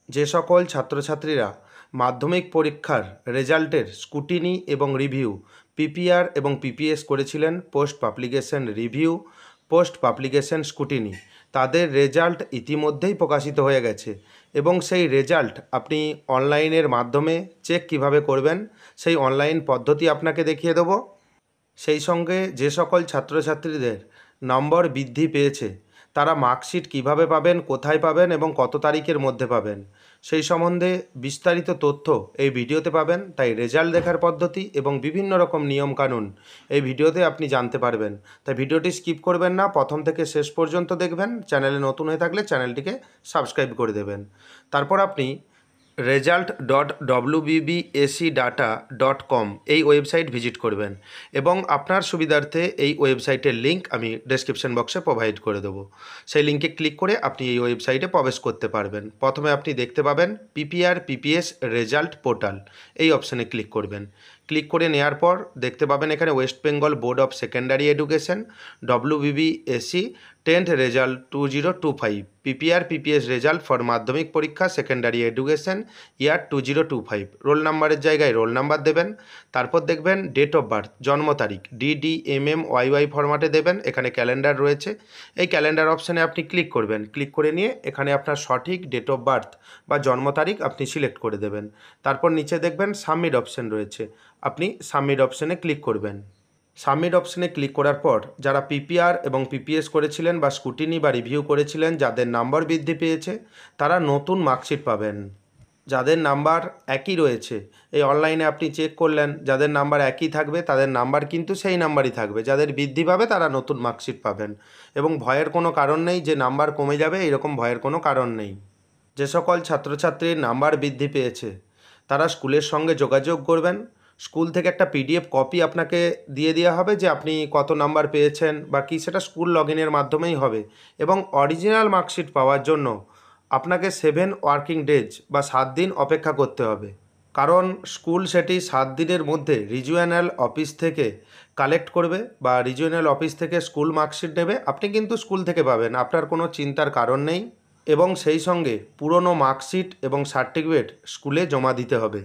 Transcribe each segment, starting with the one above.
যে সকল ছাত্রছাত্রীরা মাধ্যমিক পরীক্ষার রেজাল্টের স্কুটিনি এবং রিভিউ পিপিআর এবং পিপিএস করেছিলেন, post publication review, post publication scrutiny, তাদের রেজাল্ট ইতিমধ্যেই প্রকাশিত হয়ে গেছে এবং সেই রেজাল্ট আপনি অনলাইনের মাধ্যমে চেক কিভাবে করবেন সেই অনলাইন পদ্ধতি আপনাকে দেখিয়ে দেবো। সেই সঙ্গে যে সকল ছাত্রছাত্রীদের নম্বর বৃদ্ধি পেয়েছে তারা মার্কশিট কিভাবে পাবেন, কোথায় পাবেন এবং কত তারিখের মধ্যে পাবেন সেই সম্বন্ধে বিস্তারিত তথ্য এই ভিডিওতে পাবেন। তাই রেজাল্ট দেখার পদ্ধতি এবং বিভিন্ন রকম নিয়মকানুন এই ভিডিওতে আপনি জানতে পারবেন। তাই ভিডিওটি স্কিপ করবেন না, প্রথম থেকে শেষ পর্যন্ত দেখবেন। চ্যানেলে নতুন হয়ে থাকলে চ্যানেলটিকে সাবস্ক্রাইব করে দেবেন। তারপর আপনি result.wbbscdata.com এই ওয়েবসাইট ভিজিট করবেন এবং আপনার সুবিধার্থে এই ওয়েবসাইটের লিঙ্ক আমি ডেসক্রিপশন বক্সে প্রোভাইড করে দেবো। সেই লিঙ্কে ক্লিক করে আপনি এই ওয়েবসাইটে প্রবেশ করতে পারবেন। প্রথমে আপনি দেখতে পাবেন পিপিআর পিপিএস রেজাল্ট পোর্টাল, এই অপশানে ক্লিক করবেন। ক্লিক করে নেওয়ার পর দেখতে পাবেন এখানে West Bengal board of secondary education WBBSC 10th result 2025, PPR PPS result for মাধ্যমিক পরীক্ষা সেকেন্ডারি এডুকেশন ইয়ার 2025, রোল নাম্বারের জায়গায় রোল নাম্বার দেবেন। তারপর দেখবেন ডেট অফ বার্থ, জন্ম তারিখ DDMMYY ফরম্যাটে দেবেন। এখানে ক্যালেন্ডার রয়েছে, এই ক্যালেন্ডার অপশানে আপনি ক্লিক করবেন। ক্লিক করে নিয়ে এখানে আপনার সঠিক ডেট অফ বার্থ বা জন্ম তারিখ আপনি সিলেক্ট করে দেবেন। তারপর নিচে দেখবেন সাবমিট অপশান রয়েছে, আপনি সাবমিট অপশানে ক্লিক করবেন। সাবমিট অপশানে ক্লিক করার পর যারা পিপিআর এবং পিপিএস করেছিলেন বা স্কুটিনি বা রিভিউ করেছিলেন, যাদের নাম্বার বৃদ্ধি পেয়েছে তারা নতুন মার্কশিট পাবেন। যাদের নাম্বার একই রয়েছে এই অনলাইনে আপনি চেক করলেন, যাদের নাম্বার একই থাকবে তাদের নাম্বার কিন্তু সেই নাম্বারই থাকবে। যাদের বৃদ্ধি পাবে তারা নতুন মার্কশিট পাবেন এবং ভয়ের কোনো কারণ নেই যে নাম্বার কমে যাবে, এরকম ভয়ের কোনো কারণ নেই। যে সকল ছাত্রছাত্রীর নাম্বার বৃদ্ধি পেয়েছে তারা স্কুলের সঙ্গে যোগাযোগ করবেন। স্কুল থেকে একটা পিডিএফ কপি আপনাকে দিয়ে দেওয়া হবে যে আপনি কত নাম্বার পেয়েছেন বা কী, সেটা স্কুল লগ ইনের মাধ্যমেই হবে এবং অরিজিনাল মার্কশিট পাওয়ার জন্য আপনাকে 7 ওয়ার্কিং ডেজ বা 7 দিন অপেক্ষা করতে হবে। কারণ স্কুল সেটি 7 দিনের মধ্যে রিজিওনাল অফিস থেকে কালেক্ট করবে বা রিজিওনাল অফিস থেকে স্কুল মার্কশিট নেবে। আপনি কিন্তু স্কুল থেকে পাবেন, আপনার কোনো চিন্তার কারণ নেই। এবং সেই সঙ্গে পুরনো মার্কশিট এবং সার্টিফিকেট স্কুলে জমা দিতে হবে।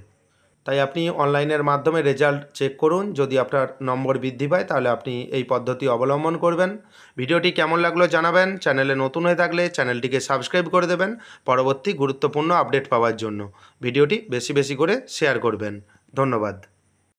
তাই আপনি অনলাইনের মাধ্যমে রেজাল্ট চেক করুন। যদি আপনার নম্বর বৃদ্ধি পায় তাহলে আপনি এই পদ্ধতি অবলম্বন করবেন। ভিডিওটি কেমন লাগলো জানাবেন। চ্যানেলে নতুন হয়ে থাকলে চ্যানেলটিকে সাবস্ক্রাইব করে দেবেন পরবর্তী গুরুত্বপূর্ণ আপডেট পাওয়ার জন্য। ভিডিওটি বেশি বেশি করে শেয়ার করবেন। ধন্যবাদ।